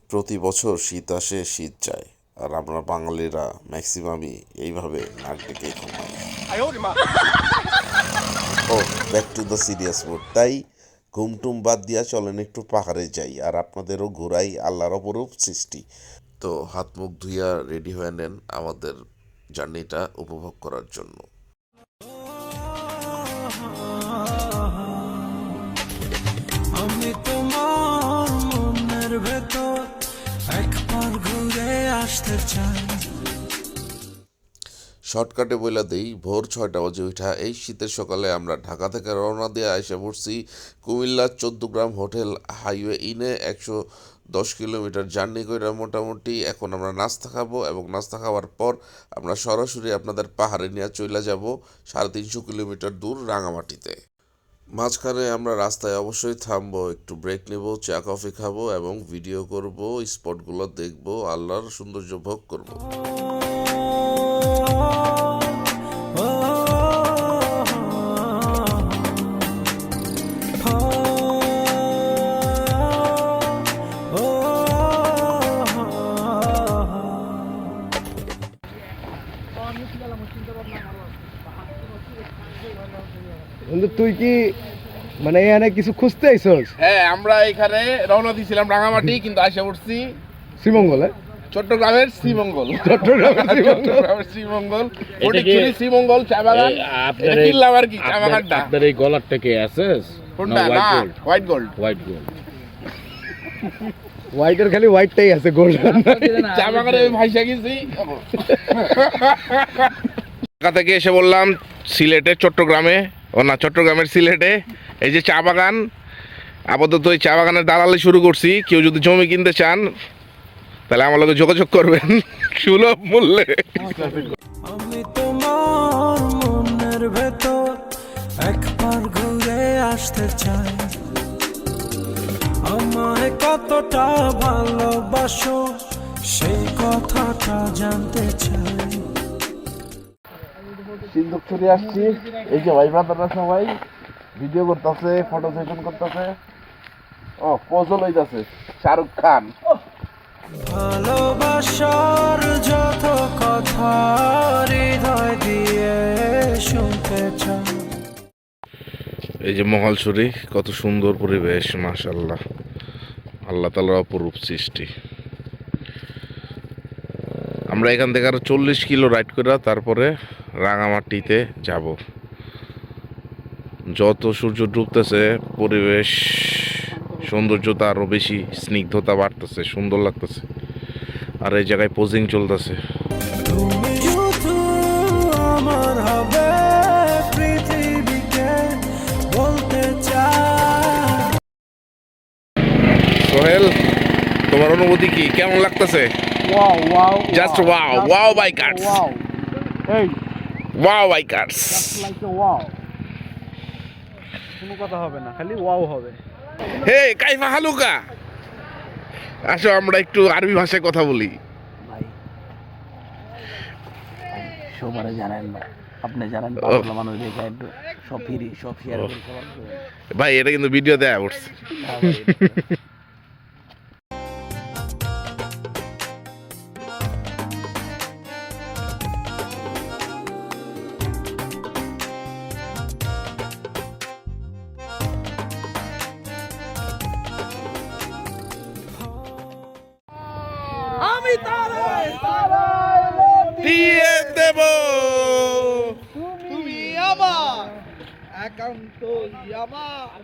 প্রতি বছর শীত আসে শীত যায়, আর আমরা বাঙালিরা ম্যাক্সিমামই এইভাবে নাক ডেকে ঘুমাই। ও, back to the serious mood. তাই ঘুমটুম বাদ দিয়া চলেন একটু পাহাড়ে যাই, আর আপনাদেরও ঘোরাই আল্লাহর অপরূপ সৃষ্টি। তো হাত মুখ ধুইয়া রেডি হয়ে নেন আমাদের জার্নিটা উপভোগ করার জন্য। আমি তোমার মনের ভেতর একবার ঘুরে আসতে চাই। শর্টকাটে বইলা দেই, ভোর 6টা বাজে উঠা এই শীতের সকালে আমরা ঢাকা থেকে রওনা দিয়ে আইসা পড়ছি কুমিল্লার 14 গ্রাম হোটেল হাইওয়ে ইনে। 110 কিলোমিটার জার্নি করে মোটামুটি এখন আমরা নাস্তা খাবো, এবং নাস্তা খাওয়ার পর আমরা সরাসরি আপনাদের পাহাড়ে নিয়ে চলে যাব 350 কিলোমিটার দূর রাঙামাটিতে। মাঝখানে আমরা রাস্তায় অবশ্যই থামবো, একটু ব্রেক নেব, চা কফি খাবো এবং ভিডিও করব, স্পটগুলো দেখবো, আল্লাহর সৌন্দর্য ভোগ করব। বন্ধু তুই কি মানে এখানে কিছু খুঁজতে আইছস? হ্যাঁ, আমরা এখানে রওনা দিয়েছিলাম রাঙামাটি, কিন্তু আসে পড়ছি শ্রীমঙ্গলে, চট্টগ্রামের শ্রীমঙ্গল। চট্টগ্রামের শ্রীমঙ্গল, ফটিকছড়ি শ্রীমঙ্গল চা বাগান। এটা কিনলাম আর কি, চা বাগানটা। আপনার এই গলারটা কি এসএস কোনটা? না, হোয়াইট গোল্ড। White gold. হোয়াইটের খালি হোয়াইটটাই আছে, গোল্ডেন চা বাগানে আমি ভাইসা গেছি। ঢাকা থেকে এসে বললাম সিলেটে চট্টগ্রামে, ও না চট্টগ্রামের সিলেটে এই যে চা বাগান। আপাতত এই চা বাগানের দালালি শুরু করছি। কেউ যদি জমি কিনতে চান তাহলে আমার লগে যোগাযোগ করবেন সুলভ মূল্যে। আমি তোমার মনের ভেতর একবার ঘুরে আসতে চাই। আমায় কতটা ভালোবাসো সেই কথাটা জানতে চাই। সিন্ধুকছড়ি আসছি, এই যে ভাই বান্দারা সবাই ভিডিও করতেছে, ফটো সেশন করতেছে। ও পোজল হইতাছে শাহরুখ খান। ভালোবাসার যত কথা হৃদয় দিয়ে শুনতে চাই। এই যে মহলছড়ি, কত সুন্দর পরিবেশ, মাশাআল্লাহ, আল্লাহ তাআলার অপরূপ সৃষ্টি। আমরা এখান থেকে আরো 40 কিলো রাইড করে তারপরে রাঙামাটিতে যাব। যত সূর্য ডুবতেছে পরিবেশ সৌন্দর্যতা আরো বেশি, স্নিগ্ধতা বাড়তেছে, সুন্দর লাগতেছে। আর এই জায়গায় পোজিং চলতেছে। তুমি শুধু আমার হবে পৃথিবীকে বলতে চাই। সোহেল, তোমার অনুভূতি কি, কেমন লাগতেছে? Wow wow just wow, wow bikers, wow, এই ওয়াও বাইকার্স। লাইক ওয়াও, কোনো কথা হবে না, খালি ওয়াও হবে। হে কাইফা হালুকা, আসো আমরা একটু আরবি ভাষায় কথা বলি। সবারে জানেন না, আপনি জানেন, বাংলা মানুষ দেখে একটু সব ফিরি সব শেয়ার করি সবার। ভাই এটা কিন্তু ভিডিও দেয়া পড়ছে। আমি তারাই দিয়ে দেব তুমি আমার একান্ত আমার।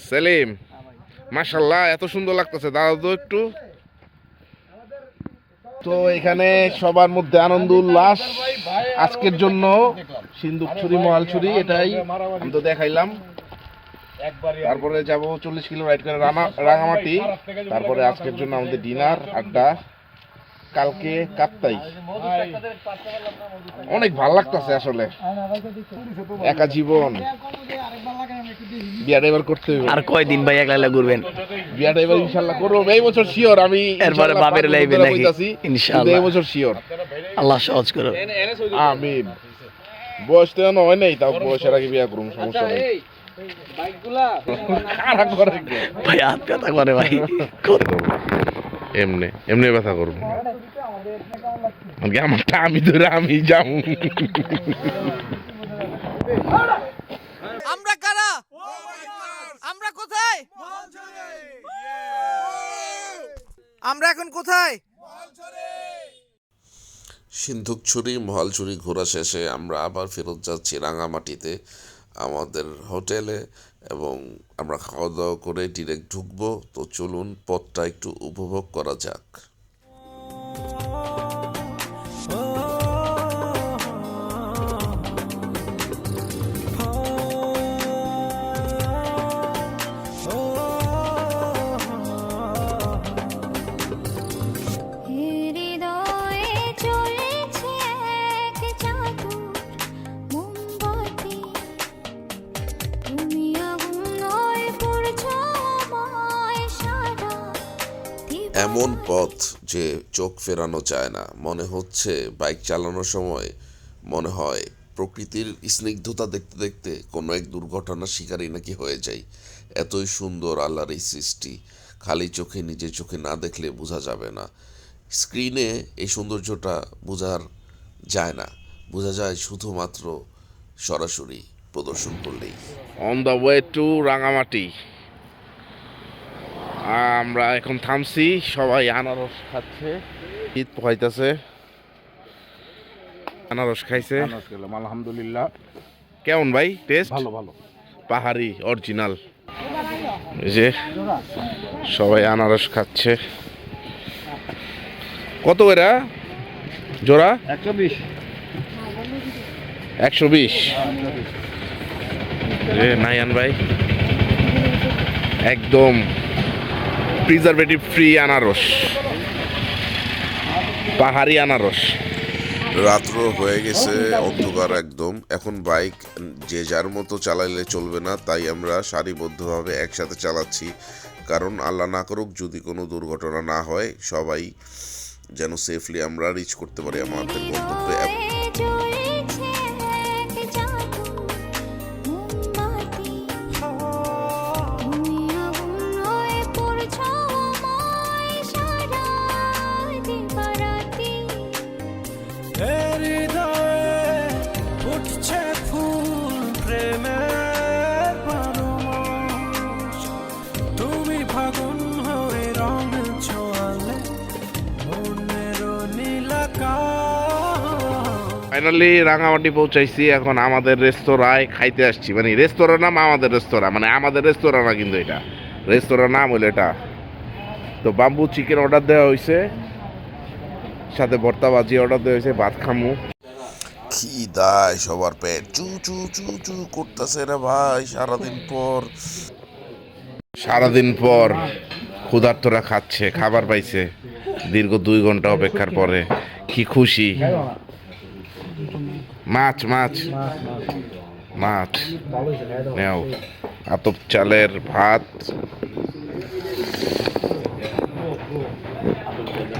সেলিম, মাশাআল্লাহ এত সুন্দর লাগতেছে, দাদা তো একটু। তো এখানে সবার মধ্যে আনন্দ উল্লাস আজকের জন্য। সিন্ধুকছড়ি মহালছড়ি এটাই আমি তো দেখাইলাম। তারপরে যাব 40 কিলো রাইড করে রাঙামাটি। তারপরে আজকের জন্য আমাদের ডিনার, আড্ডা, কালকে কাপ্তাই। অনেক ভালো লাগতেছে আসলে, একা জীবন। বিয়াটা এবার করতে হবে। আর কয়দিন ভাই একলা একলা ঘুরবেন? বিয়াটা এবার ইনশাআল্লাহ করব, এই বছর শিওর। আমি এরপরে বাবের লাইভে নাকি? ইনশাআল্লাহ এই বছর শিওর। আল্লাহ সহজ করো। আমিন। বয়স তো এখনো হয় নাই, তাও বয়সের আগে বিয়া করুন, সমস্যা নেই। খাড়া করে কে? ভাই হাত ব্যথা করে ভাই এমনি এমনি ব্যথা করবো আমারটা আমি ধরে আমি যাবো। আমরা কারা? আমরা কোথায়? আমরা এখন কোথায়? সিন্ধুকছড়ি মহালছড়ি ঘোরা শেষে আমরা আবার ফেরত যাচ্ছি রাঙামাটিতে আমাদের হোটেলে এবং আমরা খাওয়া দাওয়া করে ডিরেক্ট ঢুকবো। তো চলুন পথটা একটু উপভোগ করা যাক। হৃদয়ে চলেছে এক জাদু মোমবাতি তুমি আগুনে পড়ছো আমায় সারা এমন পথ যে চোখ ফেরানো যায় না, মনে হচ্ছে বাইক চালানোর সময় মনে হয় প্রকৃতির স্নিগ্ধতা দেখতে দেখতে কোনো এক দুর্ঘটনার শিকারই নাকি হয়ে যায়। এতই সুন্দর আল্লাহর এই সৃষ্টি, খালি চোখে নিজের চোখে না দেখলে বোঝা যাবে না। স্ক্রিনে এই সৌন্দর্যটা বোঝার যায় না, বোঝা যায় শুধুমাত্র সরাসরি প্রদর্শন করলেই। On the way to Rangamati আমরা এখন থামছি, সবাই আনারস খাচ্ছে, ঈদ পোহাইতেছে, আনারস খাইছে। আলহামদুলিল্লাহ কেমন ভাই টেস্ট? ভালো ভালো। পাহাড়ি অরিজিনাল। এই যে সবাই আনারস খাচ্ছে। কত করে জোড়া? 120। 120 নাইয়ান ভাই একদম প্রিজারভেটিভ ফ্রি আনারস, পাহাড়ি আনারস। রাত্র হয়ে গেছে, অন্ধকার একদম। এখন বাইক যে যার মতো চালাইলে চলবে না, তাই আমরা সারিবদ্ধভাবে একসাথে চালাচ্ছি, কারণ আল্লাহ না করুক যদি কোনো দুর্ঘটনা না হয়, সবাই যেন সেফলি আমরা রিচ করতে পারি আমাদের গন্তব্যে। হৃদয়ে চলেছে এক জাদু মোমবাতি তুমি আগুনে পড়ছো আমায় সারা দিবারাতি হৃদয়ে উঠছে ফুল প্রেমের পরমাশ তুমি ফাগুন হয়ে রং ছোঁয়ালে মনের নীলাকাশ। ফাইনালি রাঙামাটি পৌঁছাইছি। এখন আমাদের রেস্তোরাঁয় খাইতে আসছি, মানে রেস্তোরাঁ নাম আমাদের রেস্তোরাঁ, মানে আমাদের রেস্তোরাঁ না কিন্তু এটা রেস্তোরাঁ নাম হলো এটা। তো বাম্বু চিকেন অর্ডার দেওয়া হয়েছে, সাথে ভর্তা ভাজি অর্ডার দেওয়া হয়েছে, ভাত খামু। খিদায় সবার পেট চু চু চু চু করতেছে রে ভাই। সারাদিন পর ক্ষুধার্তরা খাচ্ছে, খাবার পাইছে দীর্ঘ 2 ঘন্টা অপেক্ষার পরে। কি খুশি। মাছ মাছ মাছ নেও, আতপ চালের ভাত।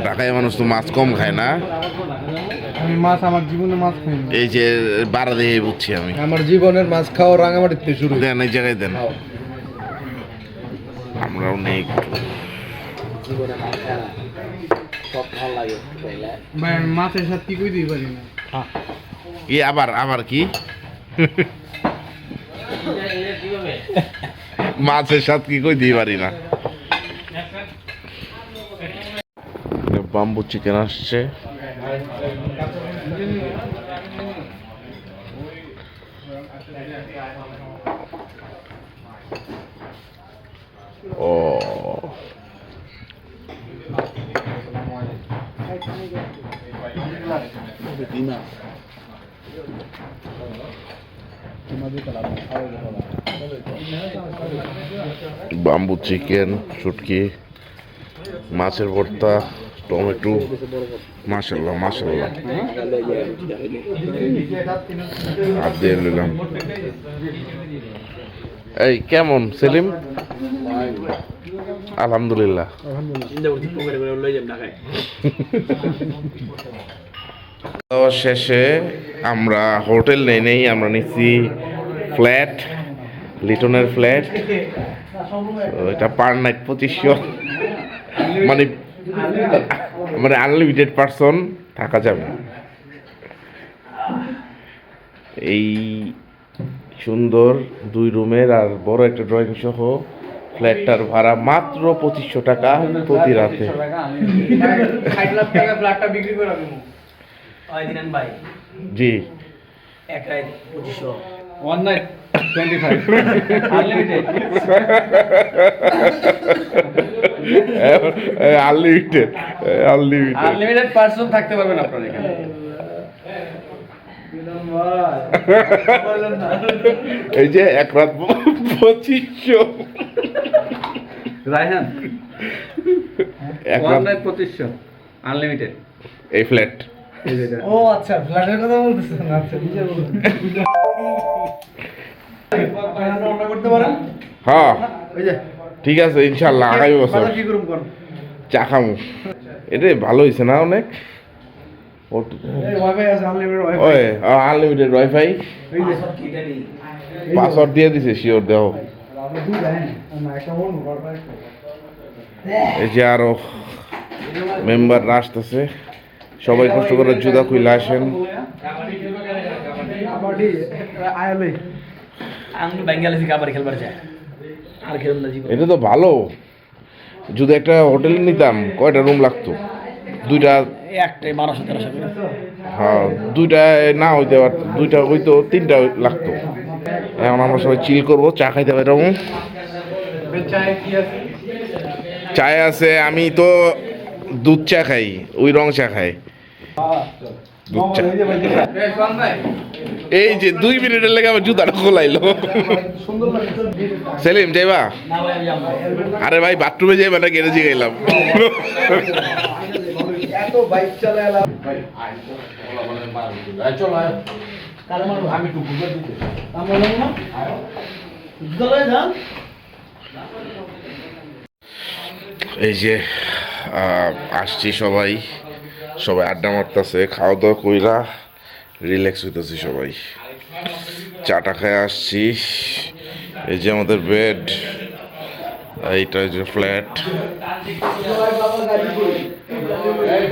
ঢাকায় মানুষ তো মাছ কম খায় না, আমি মাছ আমার জীবনে মাছ খাইনি। এই যে বাড়া দিয়ে বুঝছি আমি। আমার জীবনের মাছ খাওয়া রাঙামাটিতে শুরু। দেন এই জায়গায় দেন, আমরাও নেই। ভাই আমি মাছের সাথে কি কই দিই পারি না। কি আবার আবার কি মাছের সাথে কি কই দিই পারি না। বাম্বু চিকেন আসছে, ও বাম্বু চিকেন, শুটকি, মাছের ভর্তা, টমেটো, মাশাল্লাহ মাশাল্লাহ। হাত দিয়ে নিলাম। এই কেমন সেলিম? আলহামদুলিল্লাহ। খাওয়া শেষে আমরা হোটেল নেই, আমরা নিচ্ছি ফ্ল্যাট। লিটনের ফ্ল্যাট। এটা পার নাইট 2500, মানে মানে আনলিমিটেড পারসন থাকা যাবে। এই সুন্দর 2 রুমের আর বড় একটা ড্রয়িং সহ ফ্ল্যাটটার ভাড়া মাত্র 2500 টাকা প্রতি রাতে। 60 লাখ টাকা ফ্ল্যাটটা বিক্রি করে দেবো ওই দিন ভাই। জি, এক রাত 2500, one night 25 unlimited. Unlimited unlimited person থাকতে পারবেন আপনারা এখানে। এই যে এক রাত 2500, রায়হান এক ওয়ান রাত নাইট 2500 আনলিমিটেড এই ফ্ল্যাট। ও আচ্ছা, ফ্ল্যাটের কথা বলতেছেন। আচ্ছা, নিজে বলুন। অর্ডার করতে পারেন। হ্যাঁ ওই যে ঠিক আছে, ইনশাল্লাহ আগামী বছর কি করুন কোন চা খামু। এটা ভালো হয়েছে না অনেক? এই ওয়াইফাই আছে, আনলিমিটেড ওয়াইফাই। ওই আনলিমিটেড ওয়াইফাই, এই যে পাসওয়ার্ড দিয়ে দিছে, শিওর দেও। আপনি দুই দেন না, একটা মন ওয়াইফাই। এই যে আরো মেম্বার আসতেছে, সবাই কষ্ট করে জুতা খুইলা আসেন। কাবাডি আয়ালে আমি বেঙ্গালি থেকে আবার খেলবার যায় আর খেলুন না জীবন। এটা তো ভালো। যদি একটা হোটেল নিতাম কয়টা রুম লাগতো? 2টা, একটাই 1200-1300 করে। হ্যাঁ 2টা না হইতে পারতো, 2টা হইতো 3টা লাগতো। এখন আমরা সবাই চিল করবো, চা খাইতে পারবো। চায় কি আছে? চায় আছে, আমি তো দুধ চা খাই, ওই রং চা খাই। দুধ চা। এই যে 2 মিনিটের লেগে আমার জুতাটা খোলাইলো। সেলিম যাইবা? না ভাই আমি যাবো না। আরে ভাই বাথরুমে যাইবা না গ্যারেজে গেলাম? এত বাইক চালালাম। আমি টুকু করে দিতে আমরা যাবো না বিদ্যালয়ে যান। এই যে আসছি, সবাই সবাই আড্ডা মারতেছে, খাওয়া দাওয়া কইরা রিল্যাক্স হইতেছি সবাই। চাটা খায় আসছি। এই যে আমাদের বেড, এইটা যে ফ্ল্যাট,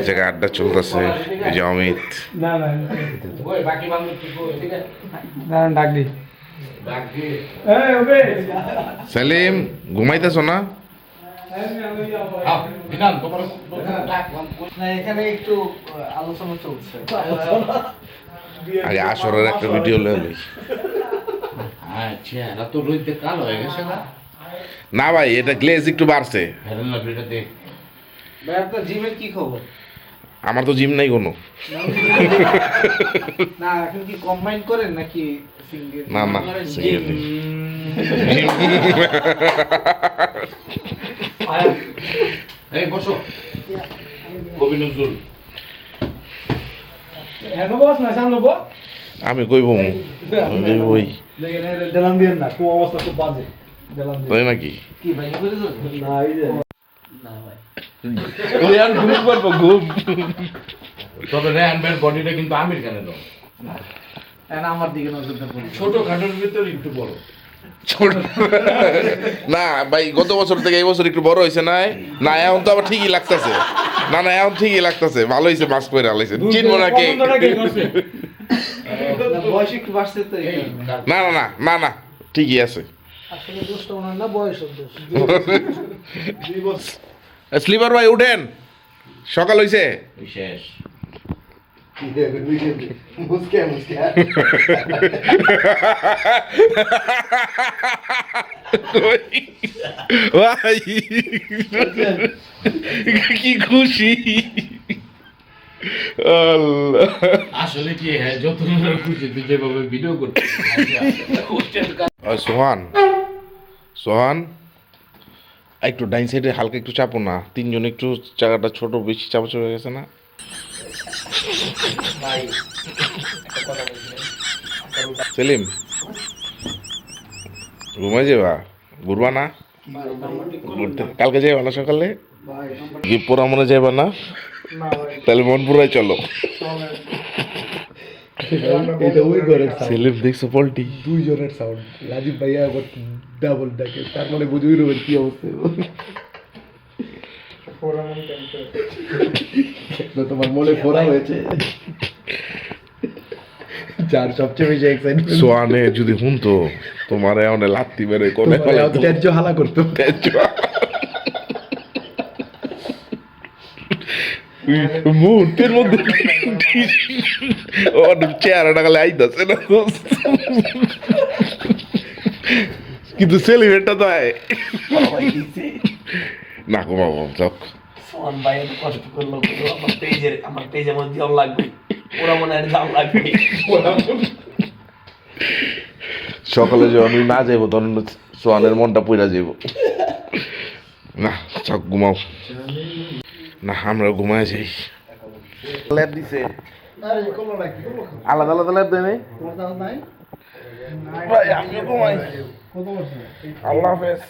জায়গায় আড্ডা চলতেছে। এই যে অমিত, না না না ডাক দি। এই ওবে সেলিম ঘুমাইতেছ না? না এখানে একটু আলোচনা চলছে। আগে আসরের একটা ভিডিও লই। আচ্ছা এরা তো রইতে কাল হয়ে গেছে না না ভাই, এটা গ্লেজ একটু বাড়ছে। ফেরেন না ভিডিওতে ভাই আপনার জিমের কি খবর? আমার তো জিম নাই কোনো। না এখন কি কম্বাইন করেন নাকি সিঙ্গেল? না না, single। এই বসো কবি নজরুল এখন বস না, সামনে বস। আমি কইব ওই দিলাম দিয়ে না, খুব অবস্থা খুব বাজে। দিলাম দিয়ে তাই নাকি? কি ভাই করে যাচ্ছে? না, এই যে না ভাই ঘুম পারবো, ঘুম। তবে রেহান ভাইয়ের বডিটা কিন্তু আমির খানের দাও এখন আমার দিকে নজর দেন। ছোট খাটোর ভিতরে একটু বড় ছোট না ভাই, গত বছর থেকে এই বছর একটু বড় হয়েছে না? না এখন তো আবার ঠিকই লাগতেছে। না না এখন ঠিকই লাগতেছে, ভালো হয়েছে, মাস্ক পরে আলাইছে, চিনবো না কে। বয়স একটু বাড়ছে তো এই কারণে। না না না না না, ঠিকই আছে। আসলে দোষটা ওনার না, বয়সের দোষ। স্লিপার ভাই উঠেন, সকাল হয়েছে। বিশেষ মুসকে মুসকে ভাই কি খুশি। আল্লাহ। আসলে কি হ্যাঁ যত খুশি তুই যেভাবে ভিডিও করতে সোহান, সোহান একটু ডাইন সাইডে হালকা একটু চাপো না, 3 জন একটু জায়গাটা ছোট, বেশি চাপা চলে গেছে না? সেলিম ঘুমাই যাবা, ঘুরবা না? ঘুরতে কালকে যাইবা না সকালে? কি পোড়া মনে যাইবা না? তাহলে মন পুরাই চলো। এটা ওই ঘরের সাউন্ড, সেলিম দেখছো পল্টি? দুইজনের সাউন্ড। রাজীব ভাইয়া আবার ডাবল ডাকে, তার মানে বুঝে ওই রকমের কি অবস্থা। না, তোমার মনে ফোড়া হয়েছে। যার সবচেয়ে বেশি এক্সাইটমেন্ট, সোয়ানে যদি শুনতো তোমার এমন লাত্তি মেরে কোনে ত্যায্য হালা করতো। মুহূর্তের মধ্যে ওর চেহারাটা খালি আইতাছে না, কিন্তু সেলিব্রেটটা তো আয় না কমাবো চক। সোহান ভাই এত কষ্ট করলো, কিন্তু আমার পেজের মধ্যে দাম লাগবে, ওরা মনে হয় দাম লাগবে। সকালে যখন আমি না যাইবো তখন সোয়ানের মনটা পইরা যাইব। না চক ঘুমাও না, আমরা ঘুমায় যাই। ল্যাব দিছে আলাদা আলাদা ল্যাব দেয় নাই ভাই, আমিও ঘুমাই। আল্লাহ হাফেজ।